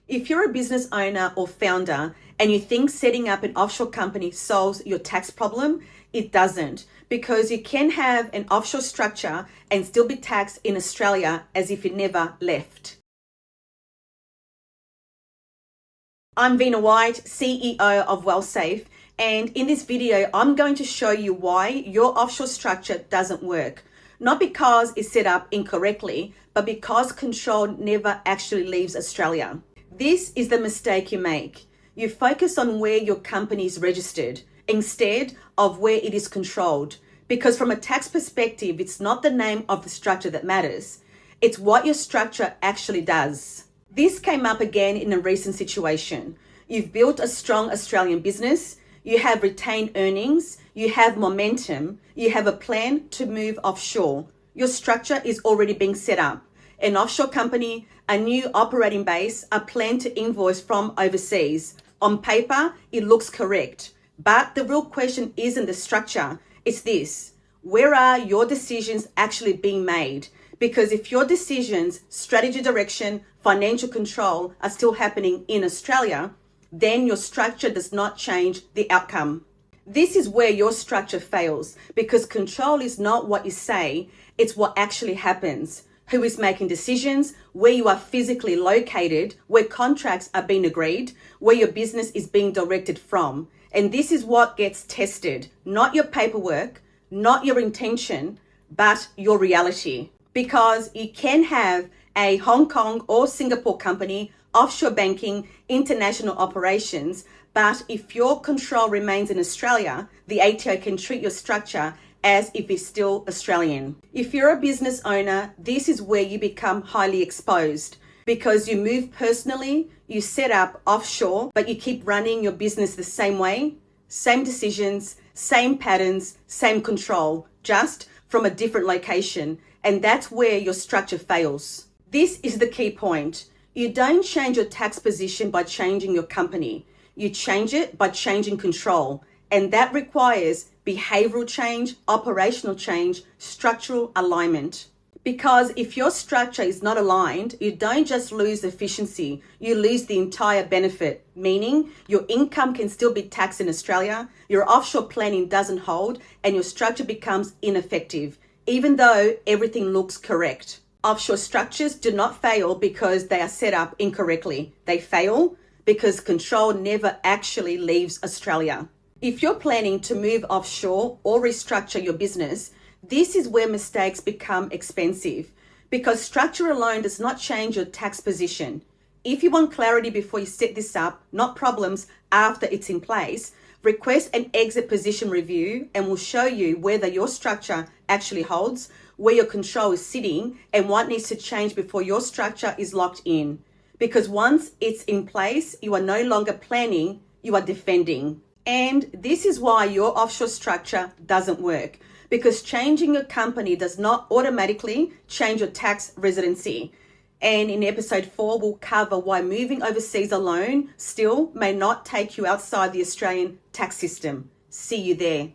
If you're a business owner or founder and you think setting up an offshore company solves your tax problem, it doesn't, because you can have an offshore structure and still be taxed in Australia as if you never left. I'm Vina White, CEO of WellSafe, and in this video, I'm going to show you why your offshore structure doesn't work. Not because it's set up incorrectly, but because control never actually leaves Australia. This is the mistake you make. You focus on where your company is registered instead of where it is controlled. Because from a tax perspective, it's not the name of the structure that matters. It's what your structure actually does. This came up again in a recent situation. You've built a strong Australian business, you have retained earnings, you have momentum, you have a plan to move offshore. Your structure is already being set up. An offshore company, a new operating base, a plan to invoice from overseas. On paper, it looks correct. But the real question isn't the structure, it's this. Where are your decisions actually being made? Because if your decisions, strategy direction, financial control are still happening in Australia, then your structure does not change the outcome. This is where your structure fails, because control is not what you say, it's what actually happens. Who is making decisions, where you are physically located, where contracts are being agreed, where your business is being directed from. And this is what gets tested, not your paperwork, not your intention, but your reality. Because you can have a Hong Kong or Singapore company, offshore banking, international operations, but if your control remains in Australia, the ATO can treat your structure as if it's still Australian. If you're a business owner, this is where you become highly exposed because you move personally, you set up offshore, but you keep running your business the same way, same decisions, same patterns, same control, just from a different location. And that's where your structure fails. This is the key point. You don't change your tax position by changing your company. You change it by changing control. And that requires behavioral change, operational change, structural alignment. Because if your structure is not aligned, you don't just lose efficiency, you lose the entire benefit, meaning your income can still be taxed in Australia, your offshore planning doesn't hold, and your structure becomes ineffective, even though everything looks correct. Offshore structures do not fail because they are set up incorrectly. They fail because control never actually leaves Australia. If you're planning to move offshore or restructure your business, this is where mistakes become expensive because structure alone does not change your tax position. If you want clarity before you set this up, not problems after it's in place, request an exit position review and we'll show you whether your structure actually holds, where your control is sitting, and what needs to change before your structure is locked in. Because once it's in place, you are no longer planning, you are defending. And this is why your offshore structure doesn't work, because changing your company does not automatically change your tax residency. And in episode 4, we'll cover why moving overseas alone still may not take you outside the Australian tax system. See you there.